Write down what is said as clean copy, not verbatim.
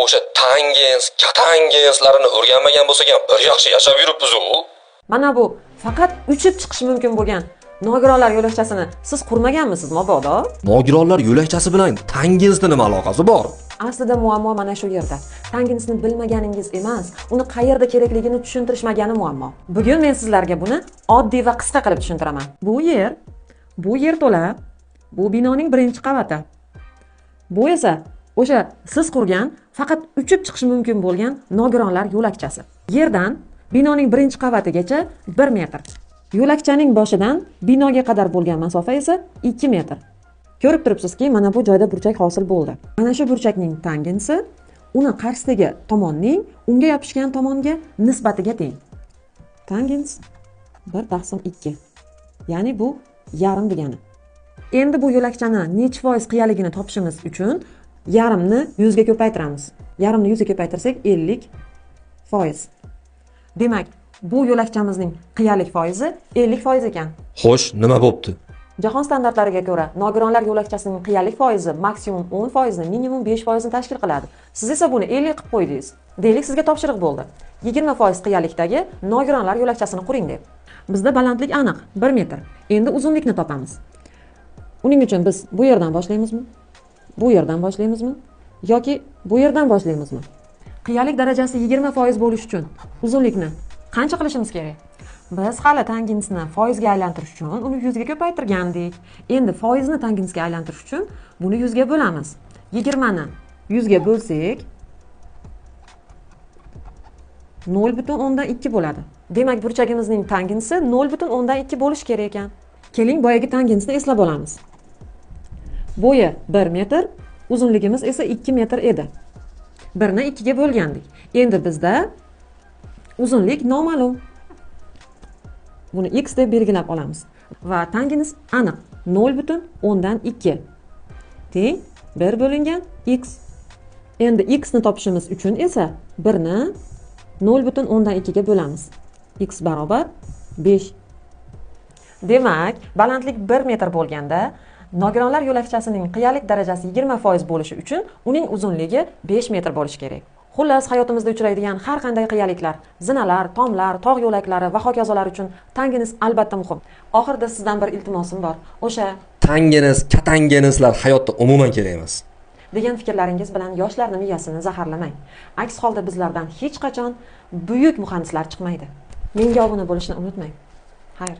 o'sha tangens, katangenslarini o'rganmagan bo'lsak ham bir yaxshi yashab yuribmiz-ku. Mana bu faqat uchib chiqishi mumkin bo'lgan nogironlar yo'lakchasini siz qurmaganmisiz mabodo? Nogironlar yo'lakchasi bilan tangensning nima aloqasi bor? Aslida muammo mana shu yerda. Tangensni bilmaganingiz emas, uni qayerda kerakligini tushuntirishmagani muammo. Bugun men sizlarga buni oddiy va qisqa qilib tushuntiraman. Bu yer to'la, bu binoning birinchi qavati. Bu esa o'sha siz qurgan, faqat uchib chiqishi mumkin bo'lgan nogironlar yo'lakchasi. Yerdan binoning birinchi qavatigacha 1 metr. Yo'lakchaning boshidan binoga qadar bo'lgan masofa esa 2 metr. Ko'rib turibsizki, mana bu joyda burchak hosil bo'ldi. Mana shu burchakning tangensi uni qarshidagi tomonning unga yopishgan tomonga nisbatiga teng. Tangens 1/2. Ya'ni bu yarim degani. Endi bu yo'lakchani necha foiz qiyaligini topishimiz uchun yarimni 100 ga ko'paytiramiz. Yarimni 100 ga ko'paytirsak 50%. Demak, bu yo'lakchamizning qiyalik foizi 50% ekan. Xo'sh, nima bo'pti? Jahon standartlariga ko'ra, nogironlar yo'lakchasining qiyalik foizi maksimum 10% ni, minimum 5% ni tashkil qiladi. Siz esa buni 50 qilib qo'ydingiz. Deylik, sizga topshiriq bo'ldi. 20% qiyalikdagi nogironlar yo'lakchasini quring deb. Bizda balandlik aniq 1 metr. Endi uzunlikni topamiz. Uning uchun biz bu yerdan boshlaymizmi? Bu yerdan boshlaymizmi? Yoki bu yerdan boshlaymizmi? Qiyalik darajasi 20% bo'lish uchun uzunlikni qancha qilishimiz kerak? Biz hali tangensni foizga aylantirish uchun uni 100 ga ko'paytirgandik. Endi foizni tangensga aylantirish uchun buni 100 ga bo'lamiz. 20 ni 100 ga bo'lsak 0,2 bo'ladi. Demak, burchagimizning tangensi 0,2 bo'lish kerak ekan. Keling, boyagi tangensni eslab olamiz. Bo'yi 1 metr, uzunligimiz esa 2 metr edi. 1 ni 2 ga bo'lgandik. Endi bizda uzunlik noma'lum. Buni x deb belgilab olamiz. Va tangens aniq 0,2 teng 1 bo'lingan x. Endi x ni topishimiz uchun esa 1 ni 0,2 ga bo'lamiz. X barobar 5. Demak, balandlik 1 metr bo'lganda, nogironlar yo'lakchasining qiyalik darajasi 20% bo'lishi uchun uning uzunligi 5 metr bo'lishi kerak. Xullas, hayotimizda uchraydigan har qanday qiyaliklar, zinalar, tomlar, tog' yo'laklari va hokazolar uchun tangens albatta muhim. Oxirida sizdan bir iltimosim bor. O'sha Tangens, katangenslar hayotda umuman kerak emas degan fikrlaringiz bilan yoshlarning miyasini zaharlamang. Aks holda bizlardan hech qachon buyuk muhandislar chiqmaydi. Menga obuna bo'lishni unutmang. Xayr.